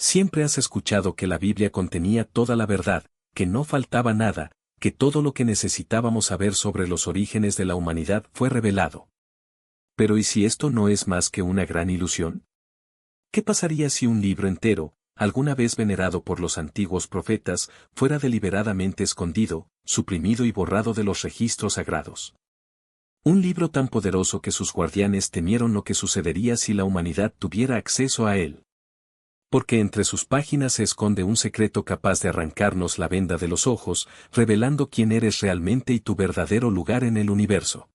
Siempre has escuchado que la Biblia contenía toda la verdad, que no faltaba nada, que todo lo que necesitábamos saber sobre los orígenes de la humanidad fue revelado. Pero ¿y si esto no es más que una gran ilusión? ¿Qué pasaría si un libro entero, alguna vez venerado por los antiguos profetas, fuera deliberadamente escondido, suprimido y borrado de los registros sagrados? Un libro tan poderoso que sus guardianes temieron lo que sucedería si la humanidad tuviera acceso a él. Porque entre sus páginas se esconde un secreto capaz de arrancarnos la venda de los ojos, revelando quién eres realmente y tu verdadero lugar en el universo.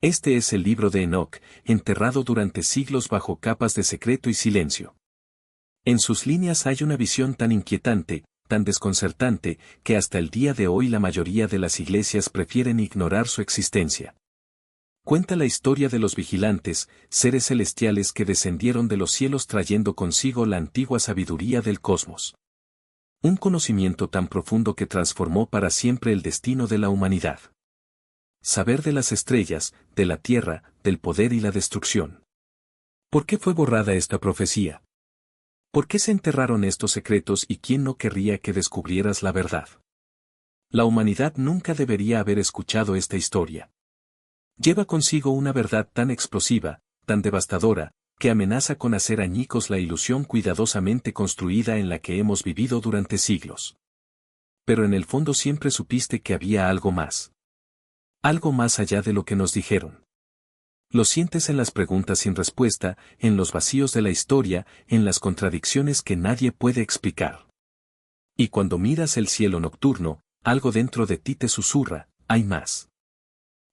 Este es el libro de Enoc, enterrado durante siglos bajo capas de secreto y silencio. En sus líneas hay una visión tan inquietante, tan desconcertante, que hasta el día de hoy la mayoría de las iglesias prefieren ignorar su existencia. Cuenta la historia de los vigilantes, seres celestiales que descendieron de los cielos trayendo consigo la antigua sabiduría del cosmos. Un conocimiento tan profundo que transformó para siempre el destino de la humanidad. Saber de las estrellas, de la tierra, del poder y la destrucción. ¿Por qué fue borrada esta profecía? ¿Por qué se enterraron estos secretos y quién no querría que descubrieras la verdad? La humanidad nunca debería haber escuchado esta historia. Lleva consigo una verdad tan explosiva, tan devastadora, que amenaza con hacer añicos la ilusión cuidadosamente construida en la que hemos vivido durante siglos. Pero en el fondo siempre supiste que había algo más. Algo más allá de lo que nos dijeron. Lo sientes en las preguntas sin respuesta, en los vacíos de la historia, en las contradicciones que nadie puede explicar. Y cuando miras el cielo nocturno, algo dentro de ti te susurra, hay más.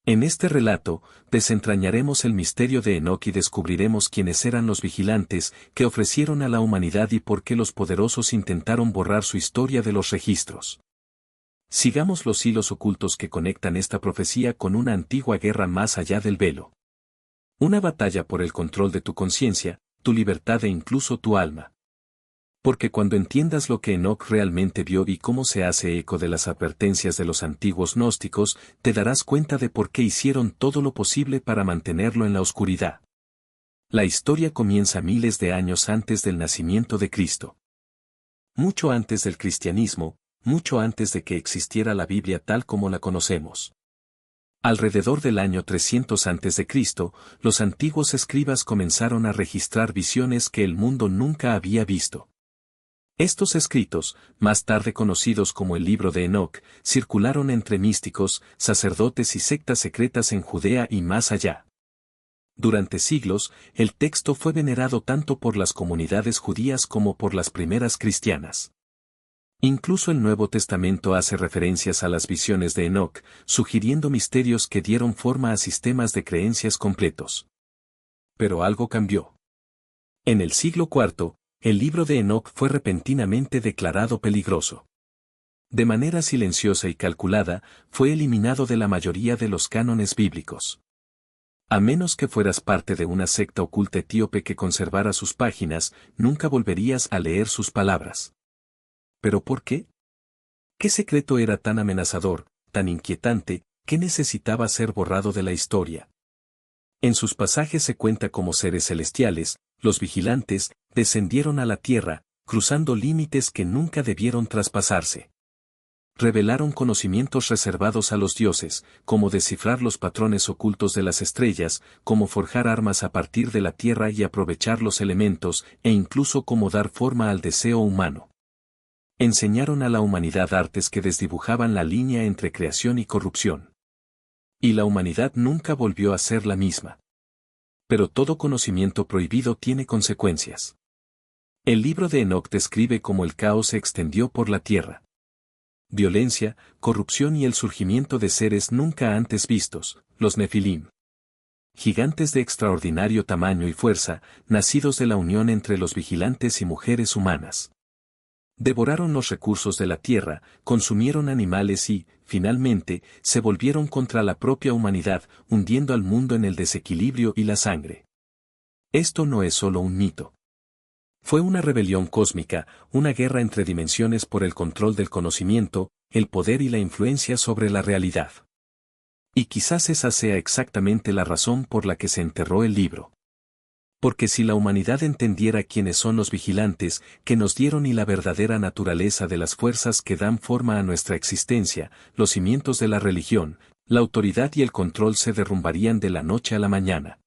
En este relato, desentrañaremos el misterio de Enoc y descubriremos quiénes eran los vigilantes que ofrecieron a la humanidad y por qué los poderosos intentaron borrar su historia de los registros. Sigamos los hilos ocultos que conectan esta profecía con una antigua guerra más allá del velo. Una batalla por el control de tu conciencia, tu libertad e incluso tu alma. Porque cuando entiendas lo que Enoc realmente vio y cómo se hace eco de las advertencias de los antiguos gnósticos, te darás cuenta de por qué hicieron todo lo posible para mantenerlo en la oscuridad. La historia comienza miles de años antes del nacimiento de Cristo. Mucho antes del cristianismo, mucho antes de que existiera la Biblia tal como la conocemos. Alrededor del año 300 a.C., los antiguos escribas comenzaron a registrar visiones que el mundo nunca había visto. Estos escritos, más tarde conocidos como el libro de Enoc, circularon entre místicos, sacerdotes y sectas secretas en Judea y más allá. Durante siglos, el texto fue venerado tanto por las comunidades judías como por las primeras cristianas. Incluso el Nuevo Testamento hace referencias a las visiones de Enoc, sugiriendo misterios que dieron forma a sistemas de creencias completos. Pero algo cambió. En el siglo IV, el libro de Enoc fue repentinamente declarado peligroso. De manera silenciosa y calculada, fue eliminado de la mayoría de los cánones bíblicos. A menos que fueras parte de una secta oculta etíope que conservara sus páginas, nunca volverías a leer sus palabras. ¿Pero por qué? ¿Qué secreto era tan amenazador, tan inquietante, que necesitaba ser borrado de la historia? En sus pasajes se cuenta cómo seres celestiales, los vigilantes, descendieron a la tierra, cruzando límites que nunca debieron traspasarse. Revelaron conocimientos reservados a los dioses, como descifrar los patrones ocultos de las estrellas, cómo forjar armas a partir de la tierra y aprovechar los elementos, e incluso cómo dar forma al deseo humano. Enseñaron a la humanidad artes que desdibujaban la línea entre creación y corrupción. Y la humanidad nunca volvió a ser la misma. Pero todo conocimiento prohibido tiene consecuencias. El libro de Enoc describe cómo el caos se extendió por la tierra. Violencia, corrupción y el surgimiento de seres nunca antes vistos, los Nefilim. Gigantes de extraordinario tamaño y fuerza, nacidos de la unión entre los vigilantes y mujeres humanas. Devoraron los recursos de la tierra, consumieron animales y, finalmente, se volvieron contra la propia humanidad, hundiendo al mundo en el desequilibrio y la sangre. Esto no es solo un mito. Fue una rebelión cósmica, una guerra entre dimensiones por el control del conocimiento, el poder y la influencia sobre la realidad. Y quizás esa sea exactamente la razón por la que se enterró el libro. Porque si la humanidad entendiera quiénes son los vigilantes que nos dieron y la verdadera naturaleza de las fuerzas que dan forma a nuestra existencia, los cimientos de la religión, la autoridad y el control se derrumbarían de la noche a la mañana.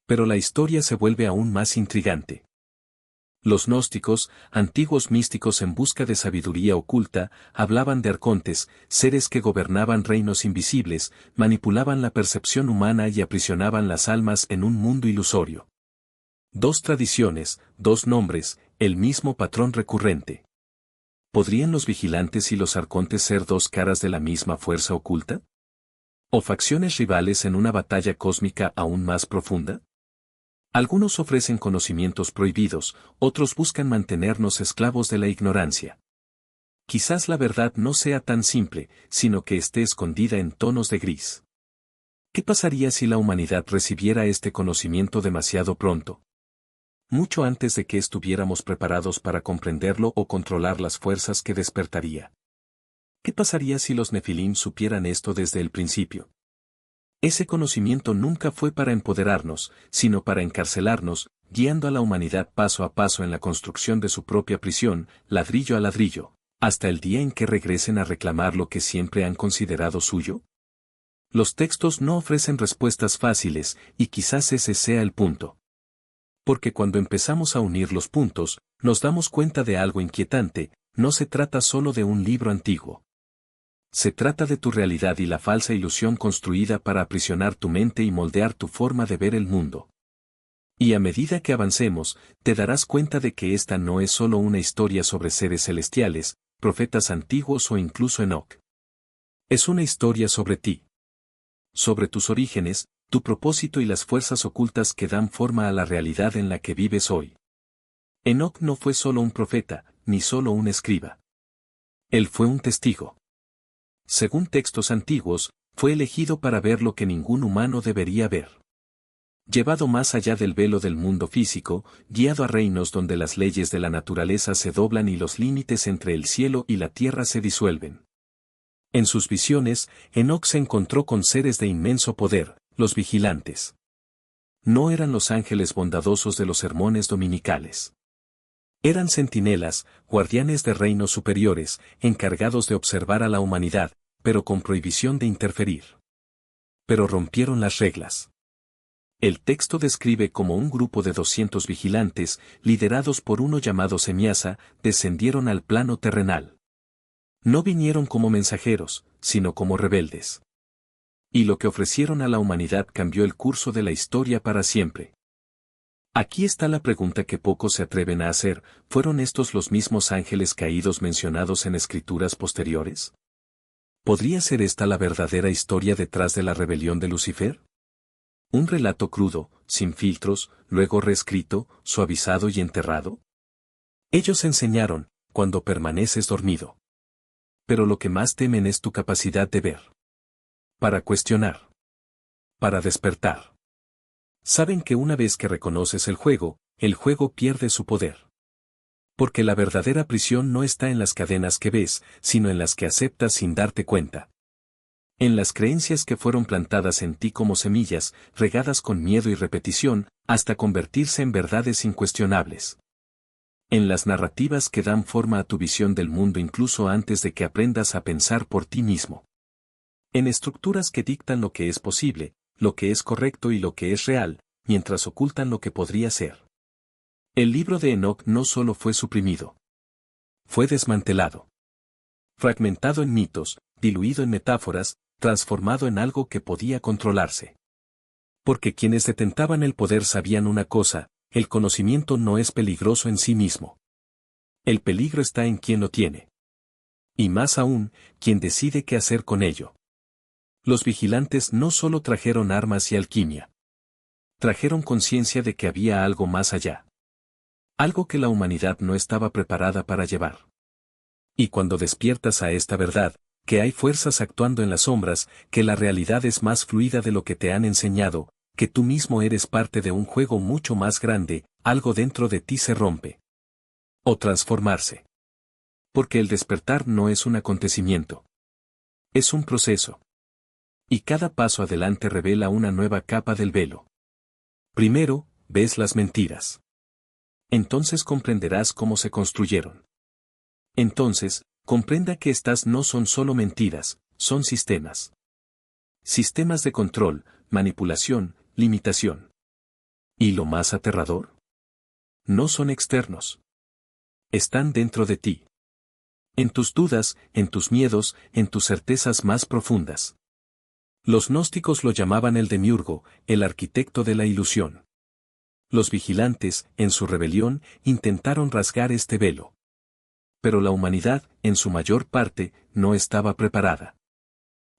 Pero la historia se vuelve aún más intrigante. Los gnósticos, antiguos místicos en busca de sabiduría oculta, hablaban de arcontes, seres que gobernaban reinos invisibles, manipulaban la percepción humana y aprisionaban las almas en un mundo ilusorio. Dos tradiciones, dos nombres, el mismo patrón recurrente. ¿Podrían los vigilantes y los arcontes ser dos caras de la misma fuerza oculta? ¿O facciones rivales en una batalla cósmica aún más profunda? Algunos ofrecen conocimientos prohibidos, otros buscan mantenernos esclavos de la ignorancia. Quizás la verdad no sea tan simple, sino que esté escondida en tonos de gris. ¿Qué pasaría si la humanidad recibiera este conocimiento demasiado pronto? Mucho antes de que estuviéramos preparados para comprenderlo o controlar las fuerzas que despertaría. ¿Qué pasaría si los Nefilim supieran esto desde el principio? Ese conocimiento nunca fue para empoderarnos, sino para encarcelarnos, guiando a la humanidad paso a paso en la construcción de su propia prisión, ladrillo a ladrillo, hasta el día en que regresen a reclamar lo que siempre han considerado suyo. Los textos no ofrecen respuestas fáciles, y quizás ese sea el punto. Porque cuando empezamos a unir los puntos, nos damos cuenta de algo inquietante, no se trata solo de un libro antiguo. Se trata de tu realidad y la falsa ilusión construida para aprisionar tu mente y moldear tu forma de ver el mundo. Y a medida que avancemos, te darás cuenta de que esta no es solo una historia sobre seres celestiales, profetas antiguos o incluso Enoc. Es una historia sobre ti. Sobre tus orígenes, tu propósito y las fuerzas ocultas que dan forma a la realidad en la que vives hoy. Enoc no fue solo un profeta, ni solo un escriba. Él fue un testigo. Según textos antiguos, fue elegido para ver lo que ningún humano debería ver. Llevado más allá del velo del mundo físico, guiado a reinos donde las leyes de la naturaleza se doblan y los límites entre el cielo y la tierra se disuelven. En sus visiones, Enoc se encontró con seres de inmenso poder, los vigilantes. No eran los ángeles bondadosos de los sermones dominicales. Eran centinelas, guardianes de reinos superiores, encargados de observar a la humanidad, pero con prohibición de interferir. Pero rompieron las reglas. El texto describe cómo un grupo de 200 vigilantes, liderados por uno llamado Semiasa, descendieron al plano terrenal. No vinieron como mensajeros, sino como rebeldes. Y lo que ofrecieron a la humanidad cambió el curso de la historia para siempre. Aquí está la pregunta que pocos se atreven a hacer: ¿fueron estos los mismos ángeles caídos mencionados en escrituras posteriores? ¿Podría ser esta la verdadera historia detrás de la rebelión de Lucifer? ¿Un relato crudo, sin filtros, luego reescrito, suavizado y enterrado? Ellos enseñaron, cuando permaneces dormido. Pero lo que más temen es tu capacidad de ver. Para cuestionar. Para despertar. Saben que una vez que reconoces el juego pierde su poder. Porque la verdadera prisión no está en las cadenas que ves, sino en las que aceptas sin darte cuenta. En las creencias que fueron plantadas en ti como semillas, regadas con miedo y repetición, hasta convertirse en verdades incuestionables. En las narrativas que dan forma a tu visión del mundo incluso antes de que aprendas a pensar por ti mismo. En estructuras que dictan lo que es posible, lo que es correcto y lo que es real, mientras ocultan lo que podría ser. El libro de Enoc no solo fue suprimido. Fue desmantelado. Fragmentado en mitos, diluido en metáforas, transformado en algo que podía controlarse. Porque quienes detentaban el poder sabían una cosa: el conocimiento no es peligroso en sí mismo. El peligro está en quien lo tiene. Y más aún, quien decide qué hacer con ello. Los vigilantes no solo trajeron armas y alquimia. Trajeron conciencia de que había algo más allá. Algo que la humanidad no estaba preparada para llevar. Y cuando despiertas a esta verdad, que hay fuerzas actuando en las sombras, que la realidad es más fluida de lo que te han enseñado, que tú mismo eres parte de un juego mucho más grande, algo dentro de ti se rompe. O transformarse. Porque el despertar no es un acontecimiento. Es un proceso. Y cada paso adelante revela una nueva capa del velo. Primero, ves las mentiras. Entonces comprenderás cómo se construyeron. Entonces, comprenda que estas no son solo mentiras, son sistemas. Sistemas de control, manipulación, limitación. ¿Y lo más aterrador? No son externos. Están dentro de ti. En tus dudas, en tus miedos, en tus certezas más profundas. Los gnósticos lo llamaban el demiurgo, el arquitecto de la ilusión. Los vigilantes, en su rebelión, intentaron rasgar este velo. Pero la humanidad, en su mayor parte, no estaba preparada.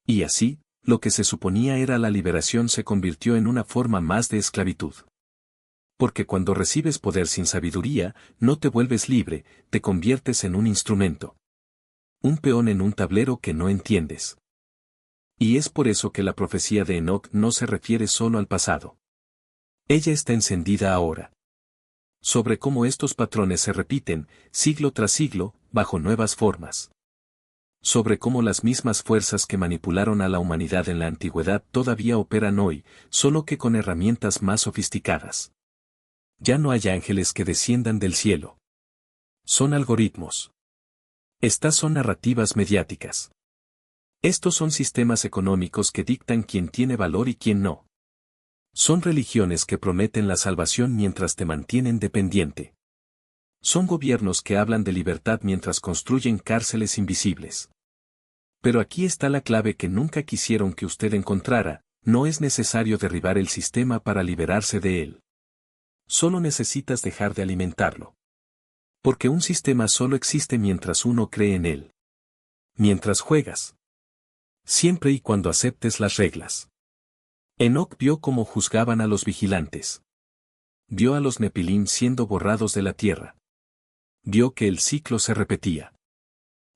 Y así, lo que se suponía era la liberación se convirtió en una forma más de esclavitud. Porque cuando recibes poder sin sabiduría, no te vuelves libre, te conviertes en un instrumento. Un peón en un tablero que no entiendes. Y es por eso que la profecía de Enoc no se refiere solo al pasado. Ella está encendida ahora. Sobre cómo estos patrones se repiten, siglo tras siglo, bajo nuevas formas. Sobre cómo las mismas fuerzas que manipularon a la humanidad en la antigüedad todavía operan hoy, solo que con herramientas más sofisticadas. Ya no hay ángeles que desciendan del cielo. Son algoritmos. Estas son narrativas mediáticas. Estos son sistemas económicos que dictan quién tiene valor y quién no. Son religiones que prometen la salvación mientras te mantienen dependiente. Son gobiernos que hablan de libertad mientras construyen cárceles invisibles. Pero aquí está la clave que nunca quisieron que usted encontrara: no es necesario derribar el sistema para liberarse de él. Solo necesitas dejar de alimentarlo. Porque un sistema solo existe mientras uno cree en él. Mientras juegas. Siempre y cuando aceptes las reglas. Enoc vio cómo juzgaban a los vigilantes. Vio a los Nepilim siendo borrados de la tierra. Vio que el ciclo se repetía.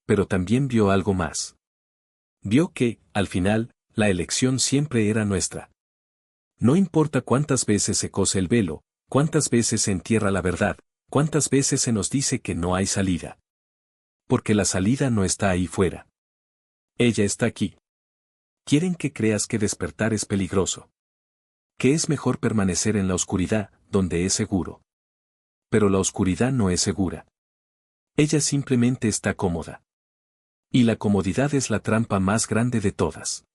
Pero también vio algo más. Vio que, al final, la elección siempre era nuestra. No importa cuántas veces se cose el velo, cuántas veces se entierra la verdad, cuántas veces se nos dice que no hay salida. Porque la salida no está ahí fuera. Ella está aquí. Quieren que creas que despertar es peligroso. Que es mejor permanecer en la oscuridad, donde es seguro. Pero la oscuridad no es segura. Ella simplemente está cómoda. Y la comodidad es la trampa más grande de todas.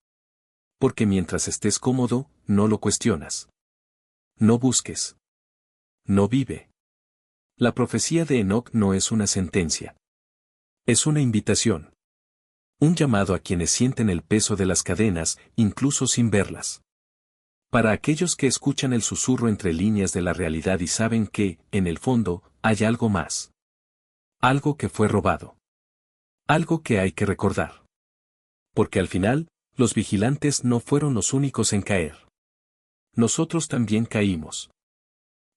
Porque mientras estés cómodo, no lo cuestionas. No busques. No vive. La profecía de Enoc no es una sentencia. Es una invitación. Un llamado a quienes sienten el peso de las cadenas, incluso sin verlas. Para aquellos que escuchan el susurro entre líneas de la realidad y saben que, en el fondo, hay algo más. Algo que fue robado. Algo que hay que recordar. Porque al final, los vigilantes no fueron los únicos en caer. Nosotros también caímos.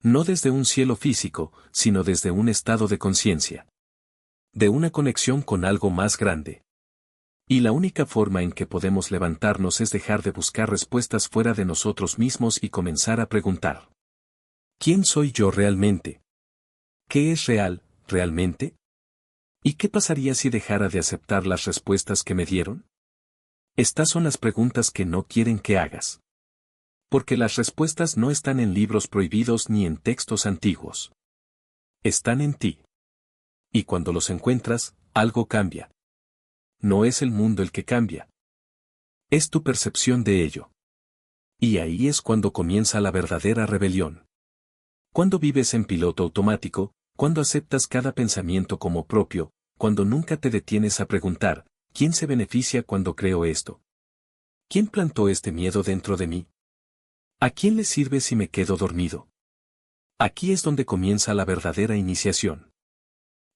No desde un cielo físico, sino desde un estado de conciencia. De una conexión con algo más grande. Y la única forma en que podemos levantarnos es dejar de buscar respuestas fuera de nosotros mismos y comenzar a preguntar. ¿Quién soy yo realmente? ¿Qué es real, realmente? ¿Y qué pasaría si dejara de aceptar las respuestas que me dieron? Estas son las preguntas que no quieren que hagas. Porque las respuestas no están en libros prohibidos ni en textos antiguos. Están en ti. Y cuando los encuentras, algo cambia. No es el mundo el que cambia. Es tu percepción de ello. Y ahí es cuando comienza la verdadera rebelión. Cuando vives en piloto automático, cuando aceptas cada pensamiento como propio, cuando nunca te detienes a preguntar, ¿quién se beneficia cuando creo esto? ¿Quién plantó este miedo dentro de mí? ¿A quién le sirve si me quedo dormido? Aquí es donde comienza la verdadera iniciación.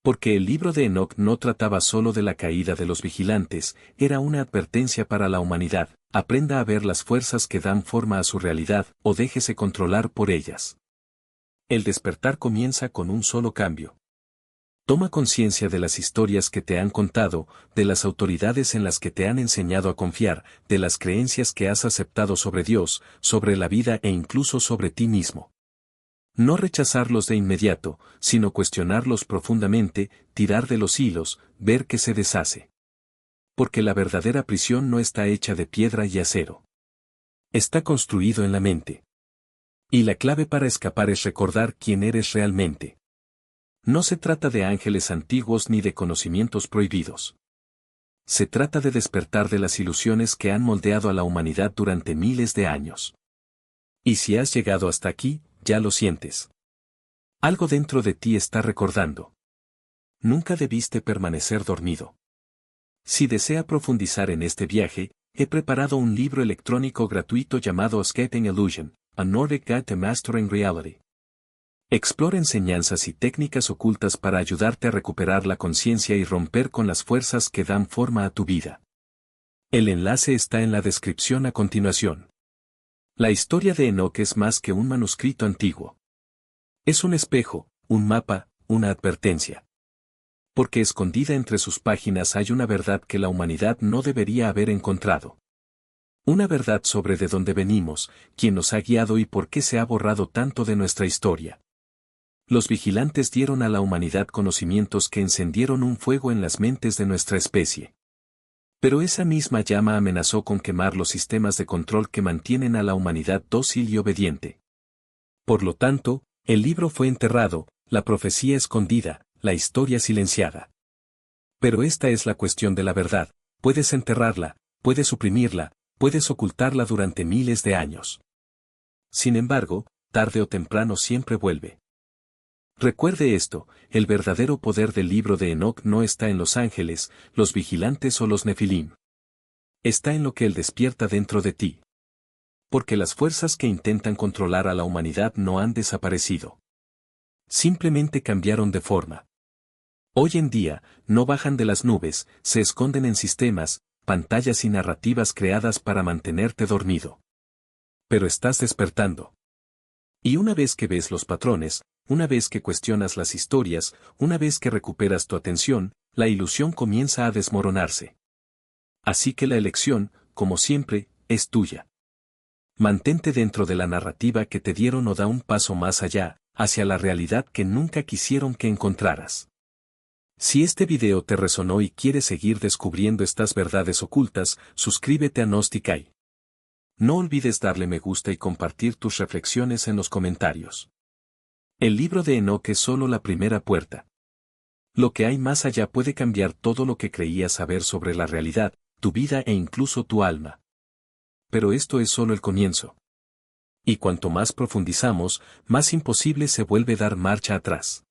Porque el libro de Enoc no trataba solo de la caída de los vigilantes, era una advertencia para la humanidad: aprenda a ver las fuerzas que dan forma a su realidad, o déjese controlar por ellas. El despertar comienza con un solo cambio. Toma conciencia de las historias que te han contado, de las autoridades en las que te han enseñado a confiar, de las creencias que has aceptado sobre Dios, sobre la vida e incluso sobre ti mismo. No rechazarlos de inmediato, sino cuestionarlos profundamente, tirar de los hilos, ver que se deshace. Porque la verdadera prisión no está hecha de piedra y acero. Está construido en la mente. Y la clave para escapar es recordar quién eres realmente. No se trata de ángeles antiguos ni de conocimientos prohibidos. Se trata de despertar de las ilusiones que han moldeado a la humanidad durante miles de años. Y si has llegado hasta aquí, ya lo sientes. Algo dentro de ti está recordando. Nunca debiste permanecer dormido. Si desea profundizar en este viaje, he preparado un libro electrónico gratuito llamado Escaping Illusion, A Nordic Guide to Mastering Reality. Explora enseñanzas y técnicas ocultas para ayudarte a recuperar la conciencia y romper con las fuerzas que dan forma a tu vida. El enlace está en la descripción a continuación. La historia de Enoch es más que un manuscrito antiguo. Es un espejo, un mapa, una advertencia. Porque escondida entre sus páginas hay una verdad que la humanidad no debería haber encontrado. Una verdad sobre de dónde venimos, quién nos ha guiado y por qué se ha borrado tanto de nuestra historia. Los vigilantes dieron a la humanidad conocimientos que encendieron un fuego en las mentes de nuestra especie. Pero esa misma llama amenazó con quemar los sistemas de control que mantienen a la humanidad dócil y obediente. Por lo tanto, el libro fue enterrado, la profecía escondida, la historia silenciada. Pero esta es la cuestión de la verdad: puedes enterrarla, puedes suprimirla, puedes ocultarla durante miles de años. Sin embargo, tarde o temprano siempre vuelve. Recuerde esto: el verdadero poder del libro de Enoch no está en los ángeles, los vigilantes o los nefilim. Está en lo que él despierta dentro de ti. Porque las fuerzas que intentan controlar a la humanidad no han desaparecido. Simplemente cambiaron de forma. Hoy en día, no bajan de las nubes, se esconden en sistemas, pantallas y narrativas creadas para mantenerte dormido. Pero estás despertando. Y una vez que ves los patrones, una vez que cuestionas las historias, una vez que recuperas tu atención, la ilusión comienza a desmoronarse. Así que la elección, como siempre, es tuya. Mantente dentro de la narrativa que te dieron o da un paso más allá, hacia la realidad que nunca quisieron que encontraras. Si este video te resonó y quieres seguir descubriendo estas verdades ocultas, suscríbete a Gnostikai. No olvides darle me gusta y compartir tus reflexiones en los comentarios. El libro de Enoch es solo la primera puerta. Lo que hay más allá puede cambiar todo lo que creías saber sobre la realidad, tu vida e incluso tu alma. Pero esto es solo el comienzo. Y cuanto más profundizamos, más imposible se vuelve dar marcha atrás.